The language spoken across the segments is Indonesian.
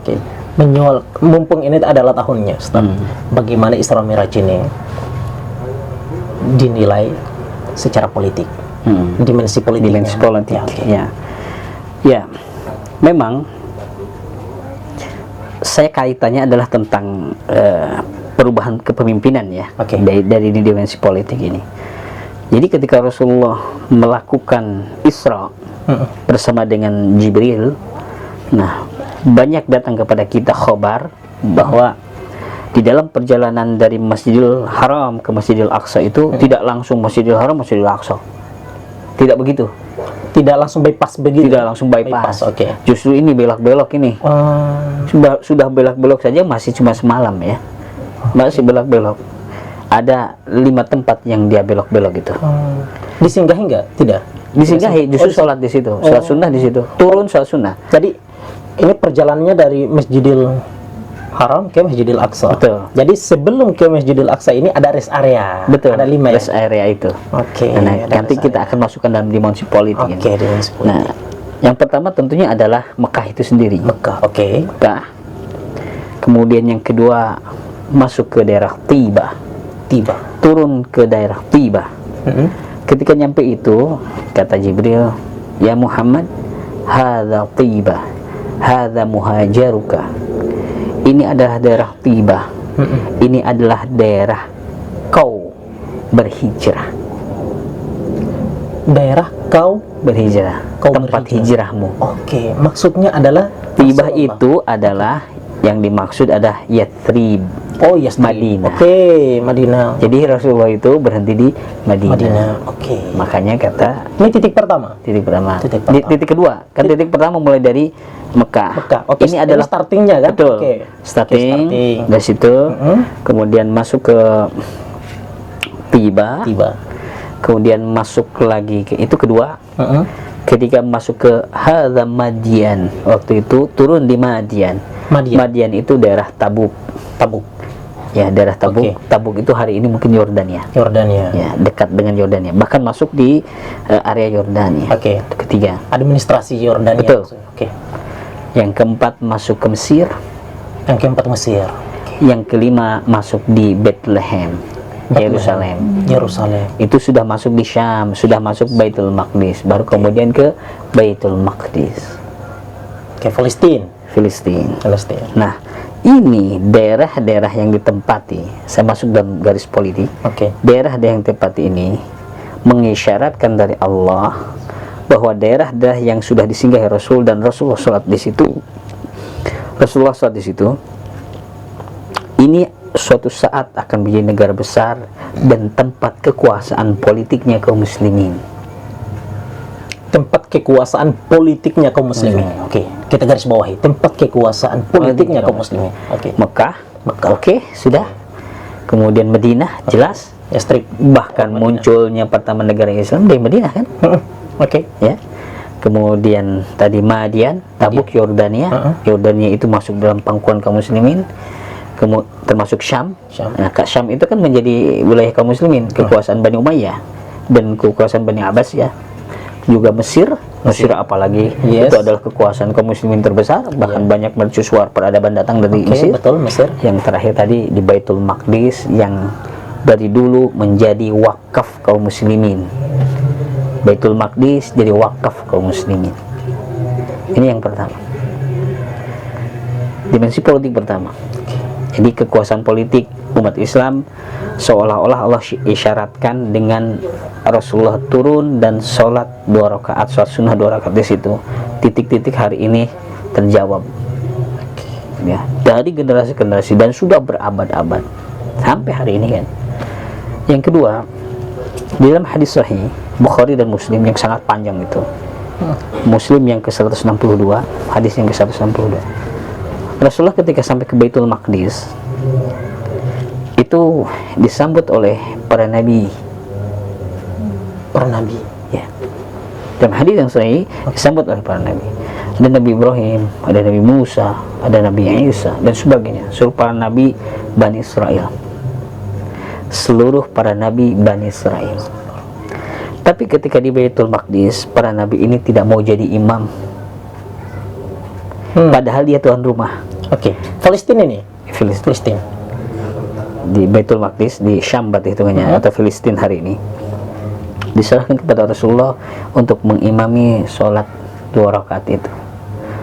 Oke. Mumpung ini adalah tahunnya, Ustaz. Bagaimana Isra Mi'raj ini dinilai secara politik? Dimensi politik. Dimensi politik. Ya, okay. Ya, memang saya kaitannya adalah tentang perubahan kepemimpinan ya, Okay. dari dimensi politik ini. Jadi ketika Rasulullah melakukan Isra bersama dengan Jibril, nah banyak datang kepada kita khabar bahwa di dalam perjalanan dari Masjidil Haram ke Masjidil Aqsa itu tidak langsung Masjidil Haram Masjidil Aqsa, tidak begitu. Tidak langsung bypass begitu. Tidak langsung bypass. Oke. Justru ini belok-belok ini. Sudah belok-belok saja masih cuma semalam ya. Masih belok-belok. Ada 5 tempat yang dia belok-belok itu. Disinggahi enggak? Tidak. Disinggahi, justru sholat di situ. Sholat sunnah di situ. Turun sholat sunnah. Jadi ini perjalanannya dari Masjidil Haram ke Masjidil Aqsa. Betul. Jadi sebelum ke Masjidil Aqsa ini ada rest area. Betul. Ada 5 rest area itu. Oke. Nah, nanti kita akan masukkan dalam dimensi politik. Oke, dimensi politik. Nah, yang pertama tentunya adalah Mekah itu sendiri. Mekah, oke. Mekah. Kemudian yang kedua masuk ke daerah Tiba. Turun ke daerah Tiba. Ketika nyampe itu kata Jibril, ya Muhammad, hadza Tiba, hadza muhajaruka. Ini adalah daerah Tiba. Ini adalah daerah kau berhijrah. Daerah kau Berhijrah. Kau Tempat berhijrah. hijrahmu. Oke, maksudnya adalah Tiba Rasulullah. itu adalah yang dimaksud adalah Yathrib. Oh, yes, Madinah. Oke, Madinah. Jadi Rasulullah itu berhenti di Madinah. Oke. Makanya kata Ini titik pertama. titik pertama. Titik pertama. Titik kedua, kan titik pertama mulai dari Mekah. Oke, Ini adalah startingnya kan? betul. Oke. Starting Starting. dari situ, kemudian masuk ke Tiba, kemudian masuk lagi ke itu kedua. Ketika masuk ke Hadza Madian, waktu itu turun di Madian. Madian itu daerah Tabuk. Ya, daerah Tabuk. Oke. Tabuk itu hari ini mungkin Yordania. Ya, dekat dengan Yordania. Bahkan masuk di area Yordania. Oke. Itu ketiga. Administrasi Yordania. Betul. Oke. Yang keempat masuk ke Mesir. Yang keempat Mesir. Yang kelima masuk di Bethlehem, Yerusalem. Itu sudah masuk di Syam, sudah masuk Baitul Maqdis, baru kemudian ke Baitul Maqdis. Oke, Filistin. Nah, ini daerah-daerah yang ditempati, saya masuk dalam garis politik. Oke. Daerah-daerah yang ditempati ini mengisyaratkan dari Allah bahwa daerah-daerah yang sudah disinggahi Rasul dan Rasulullah sholat di situ, ini suatu saat akan menjadi negara besar dan tempat kekuasaan politiknya kaum muslimin. Tempat kekuasaan politiknya kaum muslimin. Oke, kita garis bawahi. Tempat kekuasaan politiknya kaum muslimin. Oke. Mekah. Oke, sudah. Kemudian Madinah, jelas. Yastrib. Bahkan munculnya pertama negara Islam dari Madinah kan? Oke. Ya. Kemudian tadi Madian, Tabuk, Yordania. Yordania itu masuk dalam pangkuan kaum muslimin. Termasuk Syam. Nah, Syam itu kan menjadi wilayah kaum muslimin, kekuasaan Bani Umayyah dan kekuasaan Bani Abbas ya. Juga Mesir apalagi itu adalah kekuasaan kaum muslimin terbesar, bahkan banyak mercusuar peradaban datang dari Mesir. Betul, Mesir. Yang terakhir tadi di Baitul Maqdis yang dari dulu menjadi wakaf kaum muslimin. Baitul Maqdis jadi wakaf kaum muslimin. Ini yang pertama. Dimensi politik pertama. Jadi kekuasaan politik umat Islam seolah-olah Allah isyaratkan dengan Rasulullah turun dan sholat 2 rakaat, sholat sunnah 2 rakaat di situ. Titik-titik hari ini terjawab. Ya, dari generasi-generasi dan sudah berabad-abad sampai hari ini kan. Yang kedua, di dalam hadis sahih Bukhari dan Muslim yang sangat panjang itu. Muslim yang ke-162, hadis yang ke-162. Rasulullah ketika sampai ke Baitul Maqdis itu disambut oleh para nabi. Ya. Dalam hadis yang sahih disambut oleh para nabi. Ada Nabi Ibrahim, ada Nabi Musa, ada Nabi Isa dan sebagainya. Seluruh para nabi Bani Israel. Seluruh para nabi Bani Israel. Tapi ketika di Baitul Maqdis, para nabi ini tidak mau jadi imam. Padahal dia tuan rumah. Oke. Palestina ini. Filistin Palestina. di Baitul Maqdis di Syam berarti hitungannya, atau Filistin hari ini, diserahkan kepada Rasulullah untuk mengimami sholat 2 rakaat itu.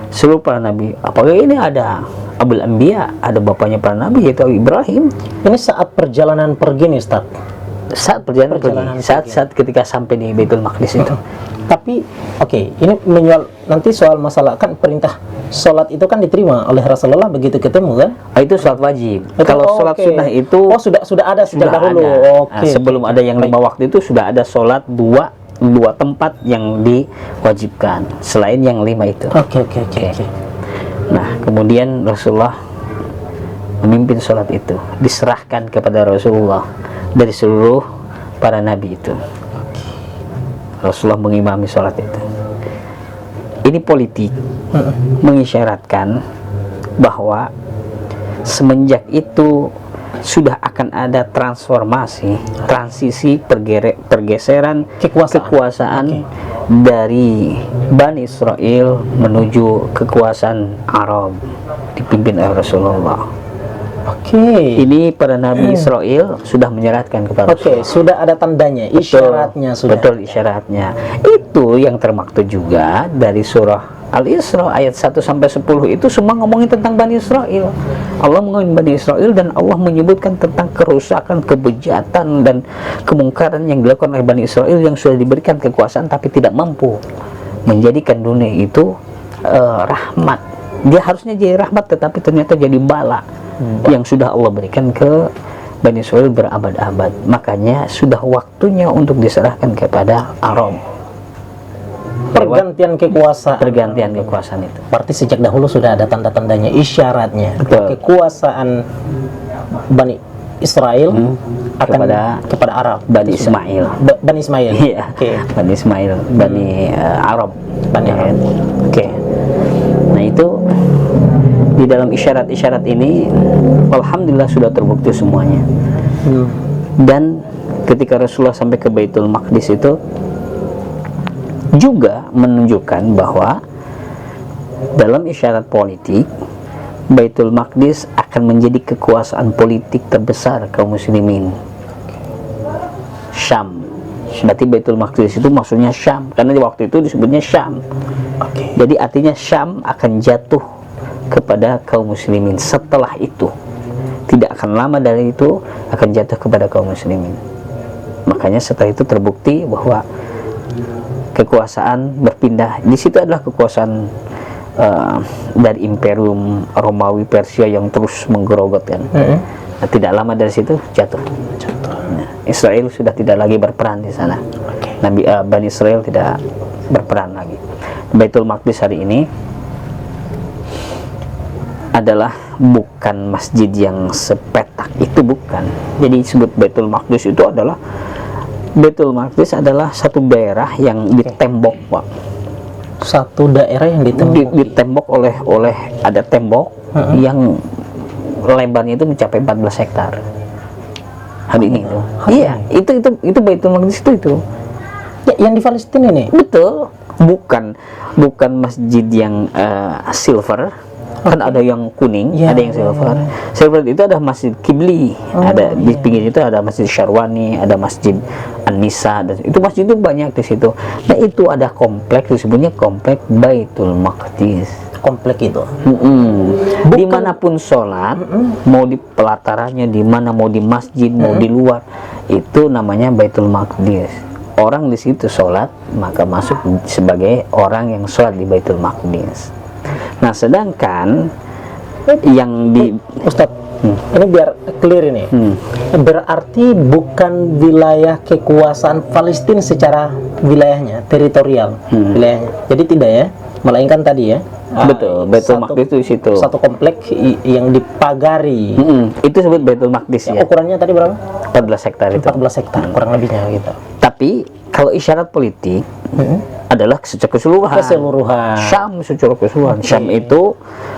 Seluruh para nabi, apalagi ini ada Abul Anbiya, ada bapaknya para nabi yaitu Ibrahim. Ini saat perjalanan pergi nih, Ustaz. Saat perjalanan pergi, saat ketika sampai di Baitul Maqdis itu. Tapi oke, ini nanti soal masalah kan perintah sholat itu kan diterima oleh Rasulullah begitu ketemu kan? Itu sholat wajib. Itu, Kalau sholat oke. sunnah itu sudah ada sejak dahulu. ada. Oke. Sebelum ada yang 5 waktu itu sudah ada sholat dua tempat yang diwajibkan selain yang 5 itu. Oke. Nah, kemudian Rasulullah memimpin sholat itu, diserahkan kepada Rasulullah dari seluruh para nabi itu. Rasulullah mengimami sholat itu. Ini politik mengisyaratkan bahwa semenjak itu sudah akan ada transisi pergeseran kekuasaan dari Bani Israel menuju kekuasaan Arab dipimpin oleh Rasulullah. Oke. Ini para nabi Israel sudah menyeratkan kepada Oke, sudah ada tandanya, isyaratnya sudah. Betul, isyaratnya. Itu yang termaktub juga dari surah Al-Isra ayat 1 sampai 10 itu semua ngomongin tentang Bani Israel. Allah ngomongin Bani Israel dan Allah menyebutkan tentang kerusakan, kebejatan dan kemungkaran yang dilakukan oleh Bani Israel yang sudah diberikan kekuasaan tapi tidak mampu menjadikan dunia itu rahmat. Dia harusnya jadi rahmat tetapi ternyata jadi bala yang sudah Allah berikan ke Bani Israel berabad-abad. Makanya sudah waktunya untuk diserahkan kepada Arab. Pergantian kekuasaan itu. Berarti sejak dahulu sudah ada tanda-tandanya, isyaratnya. Betul. Kekuasaan Bani Israel akan kepada Arab. Bani Ismail. Bani Ismail. Iya. Oke. Bani Ismail, Bani Arab. Bani Arab. Oke. Nah, itu di dalam isyarat-isyarat ini alhamdulillah sudah terbukti semuanya. Dan ketika Rasulullah sampai ke Baitul Maqdis itu juga menunjukkan bahwa dalam isyarat politik Baitul Maqdis akan menjadi kekuasaan politik terbesar kaum muslimin. Syam. Berarti Baitul Maqdis itu maksudnya Syam karena di waktu itu disebutnya Syam. Jadi artinya Syam akan jatuh kepada kaum muslimin. Setelah itu tidak akan lama dari itu akan jatuh kepada kaum muslimin. Makanya setelah itu terbukti bahwa kekuasaan berpindah. Di situ adalah kekuasaan dari Imperium Romawi Persia yang terus menggerogot kan. Nah, tidak lama dari situ jatuh. Nah, Israel sudah tidak lagi berperan di sana. Bani Israel tidak berperan lagi. Baitul Maqdis hari ini adalah bukan masjid yang sepetak itu, bukan. Jadi disebut Baitul Maqdis itu adalah satu daerah yang ditembok, Pak. Satu daerah yang ditembok oleh ada tembok yang lebarnya itu mencapai 14 hektar. Hari ini itu. Iya, itu Baitul Maqdis itu. Ya, yang di Palestina ini. Betul. Bukan masjid yang silver. Kan ada yang kuning, ada yang silver. Silver itu ada Masjid Qibli, ada di pinggir itu ada Masjid Syarwani, ada Masjid An-Nisa, dan itu masjid itu banyak di situ. Nah, itu ada kompleks disebutnya kompleks Baitul Maqdis. Komplek itu. Dimanapun sholat, mau di pelatarannya, di mana mau di masjid, mau di luar, itu namanya Baitul Maqdis. Orang di situ sholat, maka masuk sebagai orang yang sholat di Baitul Maqdis. Nah, sedangkan yang di Ustaz, ini biar clear ini. Berarti bukan wilayah kekuasaan Palestina secara wilayahnya, teritorial wilayahnya. Jadi tidak ya, melainkan tadi ya. Betul, Baitul Maqdis itu di situ. Satu komplek yang dipagari. Itu disebut Baitul Maqdis ya. Ukurannya tadi berapa? 14 hektar itu. 14 hektar kurang lebihnya gitu. Tapi kalau isyarat politik adalah secara keseluruhan. Syam secara keseluruhan. Syam itu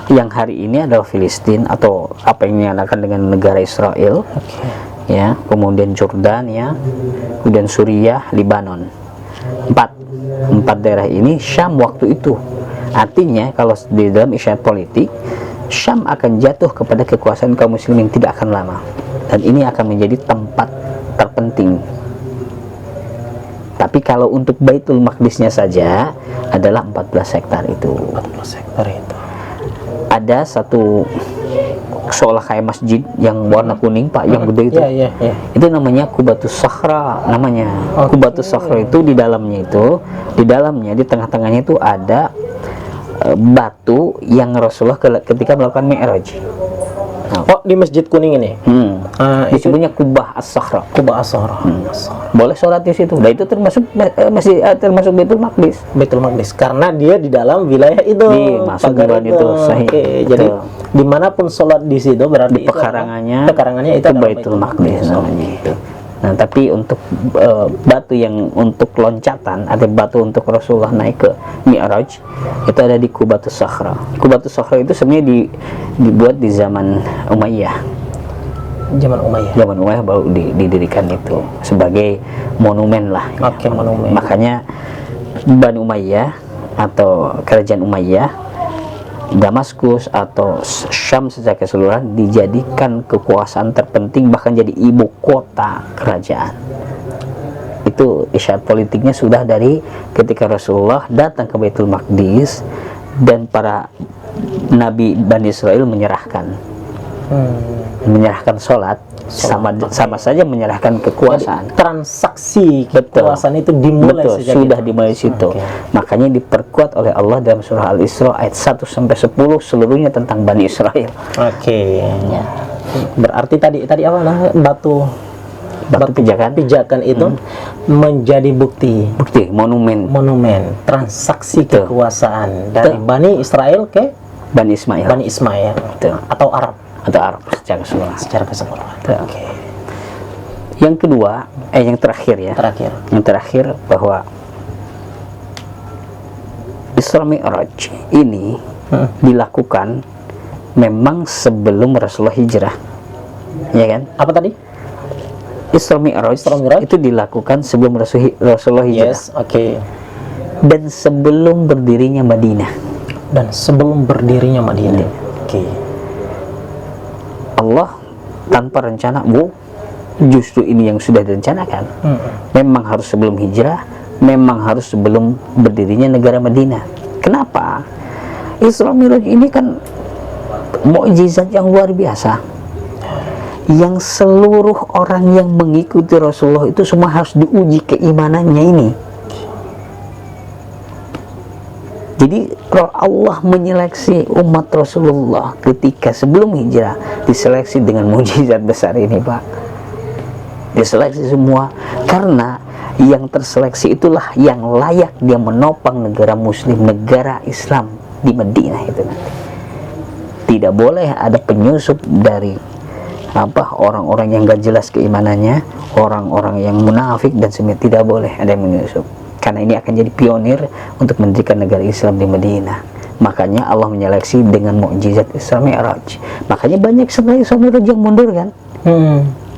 yang hari ini adalah Filistin atau apa yang dinyatakan dengan negara Israel. Ya, kemudian Jordania, kemudian Suriah, Lebanon. Empat daerah ini Syam waktu itu. Artinya kalau di dalam isyarat politik Syam akan jatuh kepada kekuasaan kaum muslimin tidak akan lama, dan ini akan menjadi tempat terpenting. Tapi kalau untuk Baitul Maqdisnya saja adalah 14 hektar itu. 14 hektar itu. Ada satu seolah kayak masjid yang warna kuning Pak, yang gede itu. Iya. Itu namanya Qubatus Sakhra namanya. Oke. Qubatus Sakhra itu di dalamnya di tengah-tengahnya itu ada batu yang Rasulullah ketika melakukan Mi'raj. Oh, di Masjid Kuning ini. Itu Disebutnya Kubah As-Sakhra. Kubah As-Sakhra. Boleh sholat di situ. Nah, itu termasuk masih termasuk Baitul Maqdis. Baitul Maqdis karena dia di dalam wilayah itu. Masuk pagar bulan itu, sahih. Oke, jadi Betul. dimanapun sholat di situ berarti Di pekarangannya itu adalah Baitul Maqdis namanya itu. Nah, tapi untuk batu yang untuk loncatan atau batu untuk Rasulullah naik ke Mi'raj itu ada di Qubatus Sakhra. Qubatus Sakhra itu sebenarnya dibuat di zaman Umayyah. Zaman Umayyah. Zaman Umayyah baru didirikan itu sebagai monumen lah. Oke, monumen. Makanya Bani Umayyah atau kerajaan Umayyah, Damaskus atau Syam secara keseluruhan dijadikan kekuasaan terpenting, bahkan jadi ibu kota kerajaan. Itu isyarat politiknya sudah dari ketika Rasulullah datang ke Baitul Maqdis dan para nabi Bani Israel menyerahkan sholat sama saja menyerahkan kekuasaan. Jadi, transaksi kekuasaan itu dimulai sejak sudah itu. dimulai situ. Oke. Makanya diperkuat oleh Allah dalam surah Al-Isra ayat 1 sampai 10 seluruhnya tentang Bani Israel. Oke. Berarti tadi apa namanya? Batu pijakan itu menjadi bukti monumen transaksi Betul. kekuasaan dari Bani Israel ke Bani Ismail Betul. atau Arab atau Arab secara keseluruhan. Betul. Oke. Yang kedua, yang terakhir bahwa Isra Mi'raj ini dilakukan memang sebelum Rasulullah hijrah, ya kan? Apa tadi? Isra Mi'raj itu dilakukan sebelum Rasulullah hijrah. Yes, oke. Dan sebelum berdirinya Madinah. Oke. Allah tanpa rencana, justru ini yang sudah direncanakan. Memang harus sebelum hijrah, memang harus sebelum berdirinya negara Madinah. Kenapa? Isra Mi'raj ini kan mukjizat yang luar biasa, yang seluruh orang yang mengikuti Rasulullah itu semua harus diuji keimanannya ini. Jadi Allah menyeleksi umat Rasulullah ketika sebelum hijrah, diseleksi dengan mukjizat besar ini, Pak. Diseleksi semua karena yang terseleksi itulah yang layak dia menopang negara muslim, negara Islam di Madinah itu nanti. Tidak boleh ada penyusup dari orang-orang yang gak jelas keimanannya, orang-orang yang munafik dan semacamnya, tidak boleh ada yang menyusup. Karena ini akan jadi pionir untuk mendirikan negara Islam di Madinah. Makanya Allah menyeleksi dengan mukjizat Isra Mi'raj. Makanya banyak sebenarnya Isra Mi'raj yang mundur kan.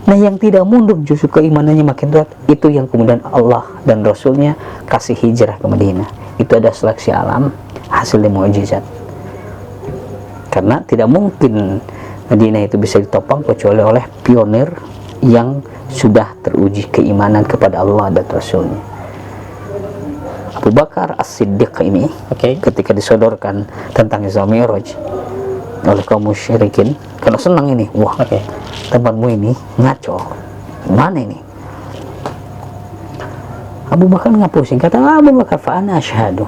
Nah, yang tidak mundur justru keimanannya makin kuat. Itu yang kemudian Allah dan Rasulnya kasih hijrah ke Madinah. Itu ada seleksi alam, hasil dari mukjizat. Karena tidak mungkin Madinah itu bisa ditopang kecuali oleh pionir yang sudah teruji keimanan kepada Allah dan Rasulnya. Abu Bakar As-Siddiq ini ketika disodorkan tentang Isra Mi'raj oleh kaum musyrikin, karena senang ini, temanmu ini ngaco, mana ini? Abu Bakar nggak pusing, kata Abu Bakar, fa ana asyhadu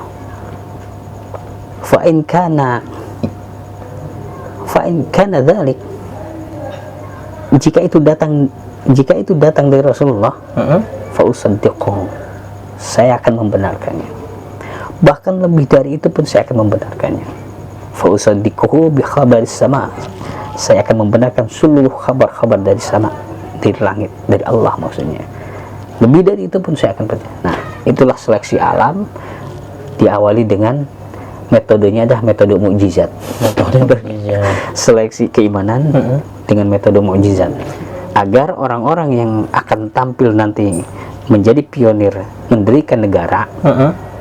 fa in kana dzalik, jika itu datang dari Rasulullah, fa usaddiquhu, saya akan membenarkannya. Bahkan lebih dari itu pun saya akan membenarkannya. Fa usaddiquhu bi khabaris sama, saya akan membenarkan seluruh kabar-kabar dari sama, dari langit, dari Allah maksudnya. Lebih dari itu pun saya akan percaya. Nah, itulah seleksi alam, diawali dengan metodenya adalah metode mukjizat. Seleksi keimanan dengan metode mukjizat, agar orang-orang yang akan tampil nanti menjadi pionir mendirikan negara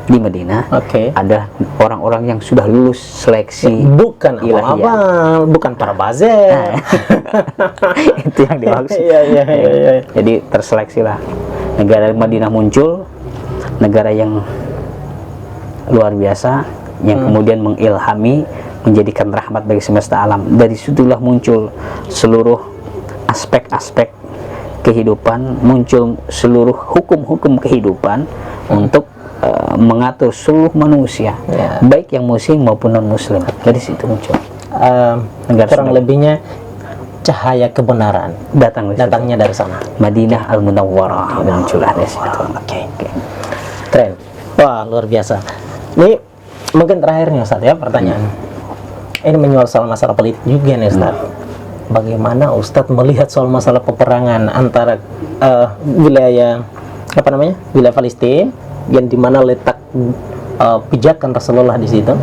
di Madinah Oke. ada orang-orang yang sudah lulus seleksi Bukan ilahiyah. abal-abal, bukan para bazer. Itu yang dimaksud. Iya. Jadi terseleksi lah. Negara Madinah muncul, negara yang luar biasa, yang kemudian mengilhami, menjadikan rahmat bagi semesta alam. Dari situlah muncul seluruh aspek-aspek kehidupan, muncul seluruh hukum-hukum kehidupan untuk mengatur seluruh manusia, Ya. baik yang muslim maupun non muslim. Dari situ muncul Negara Kurang sudah. lebihnya cahaya kebenaran datangnya dari sana. Madinah Al-Munawwarah muncullah dari situ. Oke. Keren. Wah, luar biasa. Ini mungkin terakhir nih Ustaz ya, pertanyaan. Ini menyual soal masalah politik juga nih Ustaz. Bagaimana Ustadz melihat soal masalah peperangan antara wilayah wilayah Palestina yang dimana letak pijakan Rasulullah di situ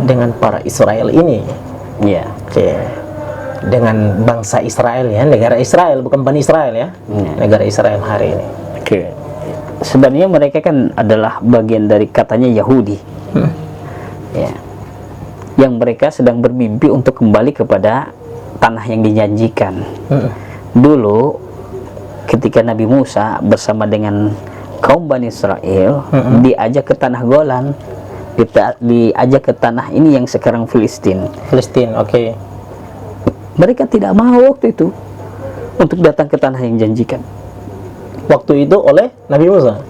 dengan para Israel ini, Ya. Oke. Dengan bangsa Israel ya, negara Israel, bukan Bani Israel ya, negara Israel hari ini. Oke. Sebenarnya mereka kan adalah bagian dari katanya Yahudi, ya, yang mereka sedang bermimpi untuk kembali kepada tanah yang dijanjikan. Dulu ketika Nabi Musa bersama dengan kaum Bani Israel diajak ke tanah Golan, diajak ke tanah ini yang sekarang Filistin. Oke. Mereka tidak mau waktu itu untuk datang ke tanah yang dijanjikan. Waktu itu oleh Nabi Musa.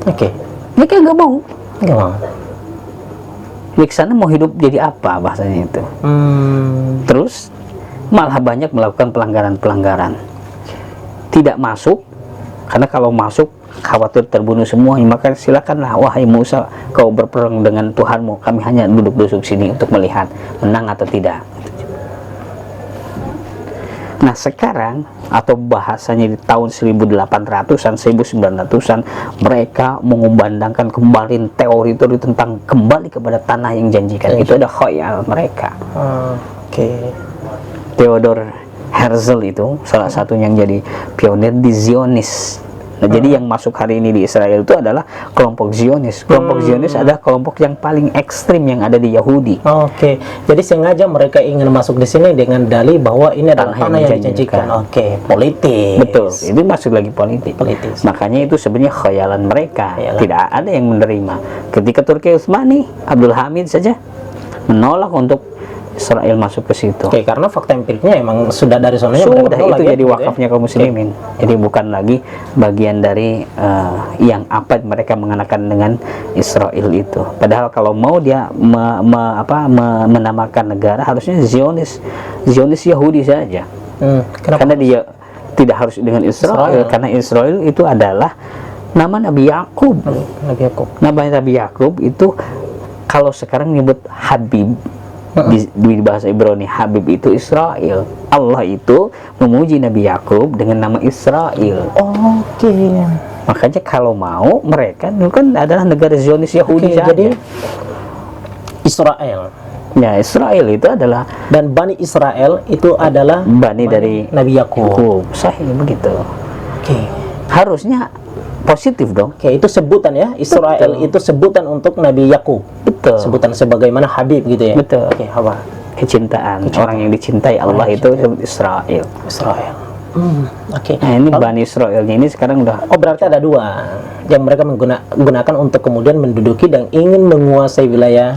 Oke. Mereka nggak mau. Nggak mau. Di sana mau hidup jadi apa bahasanya itu. Terus malah banyak melakukan pelanggaran-pelanggaran. Tidak masuk, karena kalau masuk khawatir terbunuh semua, maka silakanlah wahai Musa, kau berperang dengan Tuhanmu, kami hanya duduk-duduk sini untuk melihat menang atau tidak. Nah sekarang, atau bahasanya di tahun 1800-an, 1900-an, mereka mengumandangkan kembali teori-teori tentang kembali kepada tanah yang janjikan. Itu ada khayal mereka. Oke. Theodor Herzl itu salah satunya yang jadi pionir di Zionis. Nah, jadi yang masuk hari ini di Israel itu adalah kelompok Zionis. Kelompok Zionis adalah kelompok yang paling ekstrim yang ada di Yahudi. Oke. Jadi sengaja mereka ingin masuk di sini dengan dalih bahwa ini adalah tanah yang dijanjikan. Oke, politis. Betul. Itu masuk lagi politis. Makanya itu sebenarnya khayalan mereka. Tidak ada yang menerima. Ketika Turki Utsmani, Abdul Hamid saja menolak untuk Israel masuk ke situ. Oke, karena fakta empiriknya emang sudah dari sonanya mereka Sudah menolak itu ya, jadi wakafnya kaum muslimin. Jadi bukan lagi bagian dari yang apa mereka mengenakan dengan Israel itu. Padahal kalau mau dia menamakan negara harusnya Zionis Yahudi saja. Kenapa? Karena dia tidak harus dengan Israel. Karena Israel itu adalah nama Nabi Yakub. Nama Nabi Yakub itu kalau sekarang nyebut Habib. Di bahasa Ibrani Habib itu Israel. Allah itu memuji Nabi Yakub dengan nama Israel. Oke. Makanya kalau mau mereka itu kan adalah negara Zionis Yahudi saja. Jadi Israel. Ya, Israel itu adalah, dan Bani Israel itu adalah Bani dari Nabi Yakub. Sahih begitu. Oke. Harusnya positif dong. Oke, itu sebutan ya. Israel itu sebutan untuk Nabi Yakub. Betul. Sebutan sebagaimana Habib gitu ya. Betul. Oke, apa? Kecintaan. Orang yang dicintai Allah itu disebut Israel. Oke. Nah, ini Bani Israelnya ini sekarang udah. Oh, berarti ada dua yang mereka menggunakan untuk kemudian menduduki dan ingin menguasai wilayah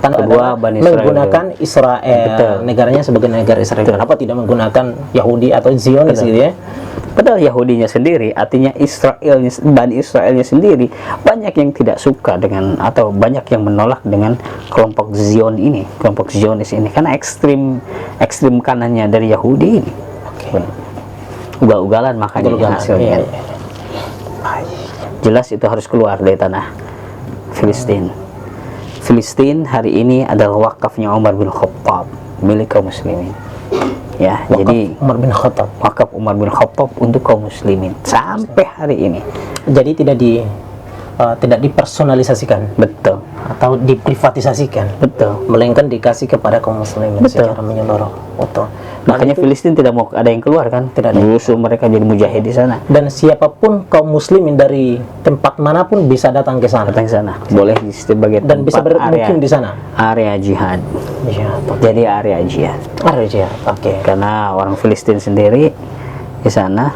tanah Kedua, Bani Israel menggunakan Israel. Betul. Negaranya sebagai negara Israel. Betul. Kenapa tidak menggunakan Yahudi atau Zionis gitu ya? Padahal Yahudinya sendiri, artinya Israelnya, Bani Israelnya sendiri banyak yang tidak suka dengan atau banyak yang menolak dengan kelompok Zion ini, kelompok Zionis ini, karena ekstrim kanannya dari Yahudi ini. Ugal-ugalan makanya hasilnya. Jelas itu harus keluar dari tanah Filistin. Filistin hari ini adalah wakafnya Umar bin Khattab, milik kaum muslimin. Ya, jadi Umar bin Khattab. Wakaf Umar bin Khattab untuk kaum muslimin sampai hari ini. Jadi tidak tidak dipersonalisasikan Betul. atau diprivatisasikan, Betul. melainkan dikasih kepada kaum muslimin Betul. secara menyeluruh. Betul. Makanya Filistin tidak mau ada yang keluar kan? Tidak ada. Justru mereka jadi mujahid di sana. Dan siapapun kaum muslimin dari tempat manapun bisa datang ke sana Datang ke sana. Boleh sebagai dan bisa tempat bermukim di sana. area jihad. Iya, Jadi area jihad. Arja. Oke. Karena orang Filistin sendiri di sana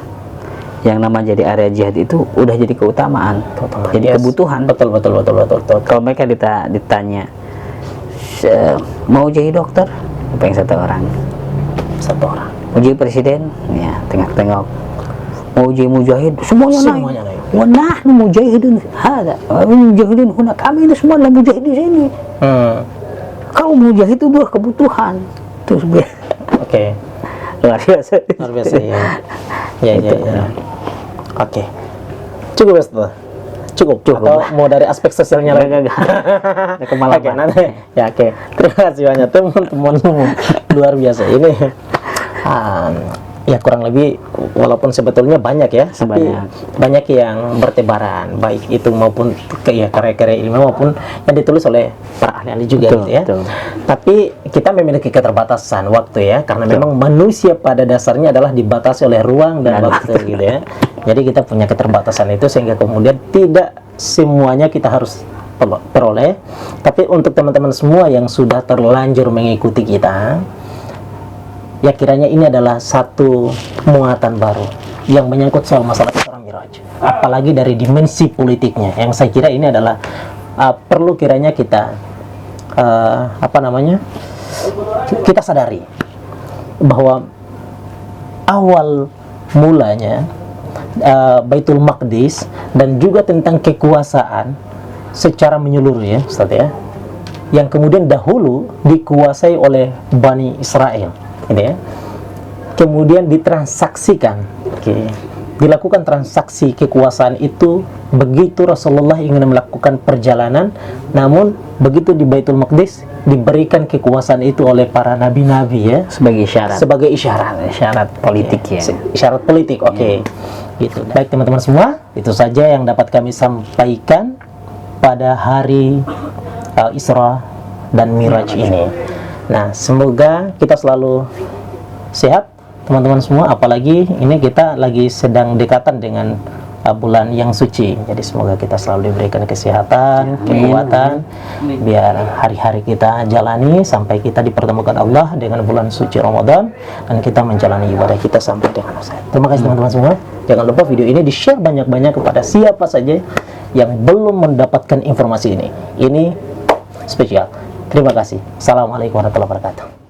yang nama jadi area jihad itu udah jadi keutamaan. Jadi Yes. kebutuhan. Betul. Kalau mereka ditanya mau jadi dokter, apa yang satu orang? Satu orang. Mau jadi presiden, ya tengok-tengok. Mau jadi mujahid, semuanya Semuanya naik. naik. Wa nahnu mujahidun hada, mujahidun huna, kami ini semua adalah mujahid di sini. Kalau mujahid itu dua kebutuhan. Terus Oke. luar biasa. Luar biasa ya. Ya. Oke. Cukup Ustaz. Cukup. Atau mau dari aspek sosialnya lagi? Enggak. Ada kemalaman. Oke, nanti. Ya, oke. Terima kasih banyak teman-teman. Luar biasa ini. Ya kurang lebih, walaupun sebetulnya banyak ya, tapi banyak yang bertebaran, baik itu maupun karya-karya ilmiah maupun yang ditulis oleh para ahli-ahli juga, Betul, gitu ya. betul. Tapi kita memiliki keterbatasan waktu ya, karena memang manusia pada dasarnya adalah dibatasi oleh ruang dan waktu, gitu ya. Jadi kita punya keterbatasan itu sehingga kemudian tidak semuanya kita harus peroleh. Tapi untuk teman-teman semua yang sudah terlanjur mengikuti kita, ya kiranya ini adalah satu muatan baru yang menyangkut soal masalah Isra Miraj, apalagi dari dimensi politiknya, yang saya kira ini adalah perlu kiranya kita kita sadari bahwa awal mulanya Baitul Maqdis dan juga tentang kekuasaan secara menyeluruh ya Ustaz ya, yang kemudian dahulu dikuasai oleh Bani Israel, gitu ya. Kemudian ditransaksikan, dilakukan transaksi kekuasaan itu begitu Rasulullah ingin melakukan perjalanan, namun begitu di Baitul Maqdis diberikan kekuasaan itu oleh para nabi-nabi ya, sebagai isyarat politik ya. Isyarat politik, oke. Gitu. Baik teman-teman semua, itu saja yang dapat kami sampaikan pada hari Isra dan Miraj ini. Nah, semoga kita selalu sehat teman-teman semua, apalagi ini kita lagi sedang dekatan dengan bulan yang suci. Jadi semoga kita selalu diberikan kesehatan, kekuatan, biar hari-hari kita jalani sampai kita dipertemukan Allah dengan bulan suci Ramadan dan kita menjalani ibadah kita sampai dengan selesai. Terima kasih teman-teman semua. Jangan lupa video ini di-share banyak-banyak kepada siapa saja yang belum mendapatkan informasi ini. Ini spesial. Terima kasih. Assalamualaikum warahmatullahi wabarakatuh.